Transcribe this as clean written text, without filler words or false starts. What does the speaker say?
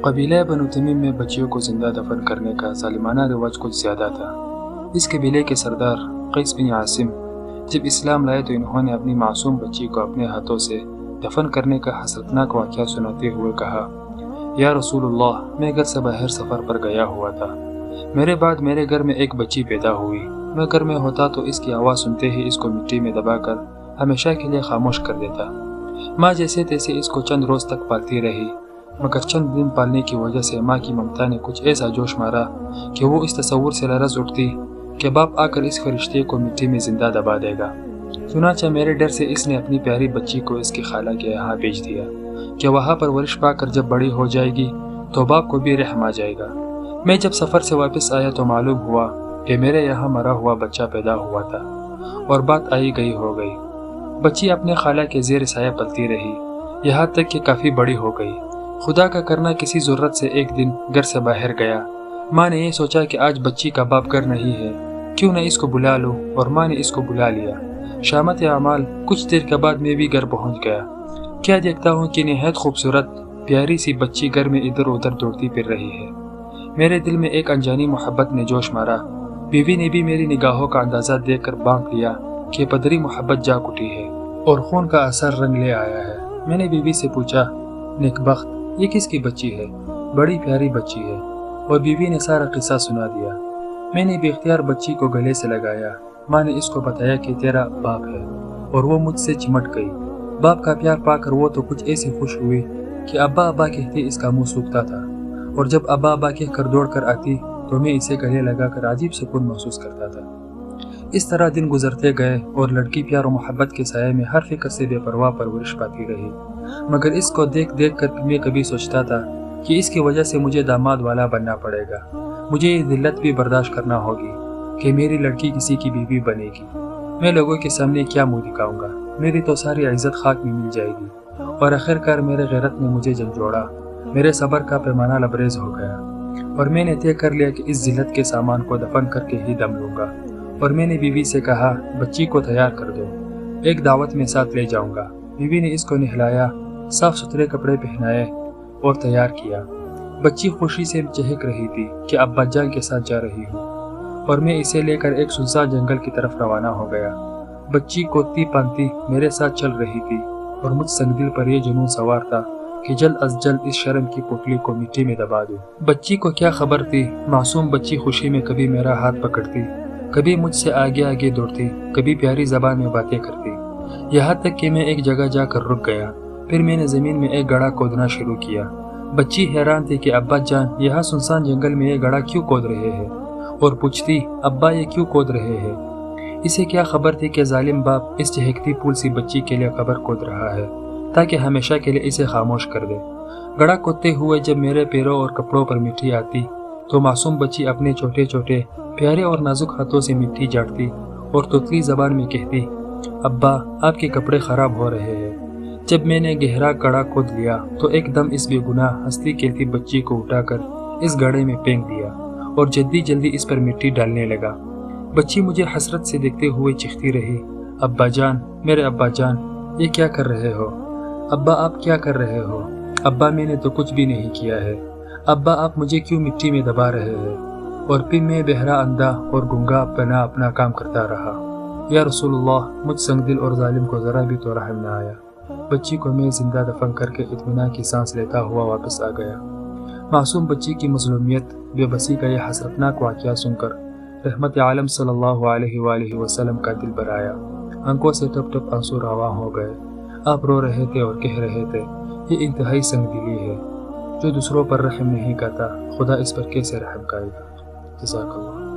قبیلہ بنو تمیم میں بچیوں کو زندہ دفن کرنے کا ظالمانہ رواج کچھ زیادہ تھا۔ اس قبیلے کے سردار قیس بن عاصم جب اسلام لائے تو انہوں نے اپنی معصوم بچی کو اپنے ہاتھوں سے دفن کرنے کا حسرتناک واقعہ سناتے ہوئے کہا، یا رسول اللہ، میں گھر سے باہر سفر پر گیا ہوا تھا۔ میرے بعد میرے گھر میں ایک بچی پیدا ہوئی۔ میں گھر میں ہوتا تو اس کی آواز سنتے ہی اس کو مٹی میں دبا کر ہمیشہ کے لیے خاموش کر دیتا۔ ماں جیسے تیسے اس کو چند روز تک پالتی رہی، مگر چند دن پالنے کی وجہ سے ماں کی ممتا نے کچھ ایسا جوش مارا کہ وہ اس تصور سے لرز اٹھتی کہ باپ آ کر اس فرشتے کو مٹی میں زندہ دبا دے گا۔ چنانچہ میرے ڈر سے اس نے اپنی پیاری بچی کو اس کی خالہ کے یہاں بھیج دیا کہ وہاں پرورش پا کر جب بڑی ہو جائے گی تو باپ کو بھی رحم آ جائے گا۔ میں جب سفر سے واپس آیا تو معلوم ہوا کہ میرے یہاں مرا ہوا بچہ پیدا ہوا تھا، اور بات آئی گئی ہو گئی۔ بچی اپنے خالہ کے زیر سایہ پلتی رہی، یہاں تک کہ کافی بڑی ہو گئی۔ خدا کا کرنا کسی ضرورت سے ایک دن گھر سے باہر گیا۔ ماں نے یہ سوچا کہ آج بچی کا باپ گھر نہیں ہے، کیوں نہ اس کو بلا لوں، اور ماں نے اس کو بلا لیا۔ شامت اعمال کچھ دیر کے بعد میں بھی گھر پہنچ گیا۔ کیا دیکھتا ہوں کہ نہایت خوبصورت پیاری سی بچی گھر میں ادھر ادھر دوڑتی پھر رہی ہے۔ میرے دل میں ایک انجانی محبت نے جوش مارا۔ بیوی نے بھی میری نگاہوں کا اندازہ دیکھ کر بانک لیا کہ پدری محبت جاگ اٹھی ہے اور خون کا اثر رنگ لے آیا ہے۔ میں نے بیوی سے پوچھا، نیک بخت، یہ کس کی بچی ہے؟ بڑی پیاری بچی ہے، اور بیوی نے سارا قصہ سنا دیا۔ میں نے بے اختیار بچی کو گلے سے لگایا۔ ماں نے اس کو بتایا کہ تیرا باپ ہے، اور وہ مجھ سے چمٹ گئی۔ باپ کا پیار پا کر وہ تو کچھ ایسی خوش ہوئی کہ ابا ابا کہتے اس کا منہ سوکھتا تھا، اور جب ابا ابا کہہ کر دوڑ کر آتی تو میں اسے گلے لگا کر عجیب سکون محسوس کرتا تھا۔ اس طرح دن گزرتے گئے اور لڑکی پیار و محبت کے سائے میں ہر فکر سے بے پرواہ پرورش پاتی رہی، مگر اس کو دیکھ دیکھ کر میں کبھی سوچتا تھا کہ اس کی وجہ سے مجھے داماد والا بننا پڑے گا۔ مجھے یہ ذلت بھی برداشت کرنا ہوگی کہ میری لڑکی کسی کی بیوی بنے گی۔ میں لوگوں کے سامنے کیا منہ دکھاؤں گا؟ میری تو ساری عزت خاک میں مل جائے گی۔ اور آخرکار میرے غیرت نے مجھے جھنجھوڑا، میرے صبر کا پیمانہ لبریز ہو گیا، اور میں نے طے کر لیا کہ اس ذلت کے سامان کو دفن کر کے ہی دم لوں گا۔ اور میں نے بیوی سے کہا، بچی کو تیار کر دو، ایک دعوت میں ساتھ لے جاؤں گا۔ بیوی نے اس کو نہلایا، صاف ستھرے کپڑے پہنائے اور تیار کیا۔ بچی خوشی سے چہک رہی تھی کہ ابا جان کے ساتھ جا رہی ہوں، اور میں اسے لے کر ایک سنسان جنگل کی طرف روانہ ہو گیا۔ بچی کوتی پانتی میرے ساتھ چل رہی تھی، اور مجھ سنگ دل پر یہ جنون سوار تھا کہ جلد از جلد اس شرم کی پوٹلی کو مٹی میں دبا دوں۔ بچی کو کیا خبر تھی، معصوم بچی خوشی میں کبھی میرا ہاتھ پکڑتی، کبھی مجھ سے آگے آگے دوڑتی، کبھی پیاری زبان میں باتیں کرتی، یہاں تک کہ میں ایک جگہ جا کر رک گیا۔ پھر میں نے زمین میں ایک گڑھا کھودنا شروع کیا۔ بچی حیران تھی کہ ابا جان یہاں سنسان جنگل میں یہ گڑھا کیوں کھود رہے ہیں، اور پوچھتی، ابا یہ کیوں کھود رہے ہیں؟ اسے کیا خبر تھی کہ ظالم باپ اس چہکتی پھول سی بچی کے لیے قبر کھود رہا ہے تاکہ ہمیشہ کے لیے اسے خاموش کر دے۔ گڑھا کھودتے ہوئے جب میرے پیروں اور کپڑوں پر مٹی آتی تو معصوم بچی اپنے چھوٹے چھوٹے پیارے اور نازک ہاتھوں سے مٹی جاڑتی اور توتلی زبان میں کہتی، ابا آپ کے کپڑے خراب ہو رہے ہیں۔ جب میں نے گہرا گڑھا کھود لیا تو ایک دم اس بے گناہ ہنستی کھیلتی بچی کو اٹھا کر اس گڑھے میں پھینک دیا اور جلدی جلدی اس پر مٹی ڈالنے لگا۔ بچی مجھے حسرت سے دیکھتے ہوئے چیختی رہی، ابا جان، میرے ابا جان، یہ کیا کر رہے ہو؟ ابا آپ کیا کر رہے ہو؟ ابا میں نے تو کچھ بھی نہیں کیا ہے۔ ابا آپ مجھے کیوں مٹی میں دبا رہے ہیں؟ اور پھر میں بہرا اندھا اور گنگا اپنا کام کرتا رہا۔ یا رسول اللہ، مجھ سنگ دل اور ظالم کو ذرا بھی تو رحم نہ آیا۔ بچی کو میں زندہ دفن کر کے اطمینان کی سانس لیتا ہوا واپس آ گیا۔ معصوم بچی کی مظلومیت، بے بسی کا یہ حسرتناک واقعہ سن کر رحمت عالم صلی اللہ علیہ وآلہ وسلم کا دل بھر آیا۔ آنکھوں سے ٹپ ٹپ آنسو رواں ہو گئے۔ آپ رو رہے تھے اور کہہ رہے تھے، یہ انتہائی سنگ دلی ہے، جو دوسروں پر رحم نہیں کرتا، خدا اس پر کیسے رحم کرے گا؟ جزاک اللہ۔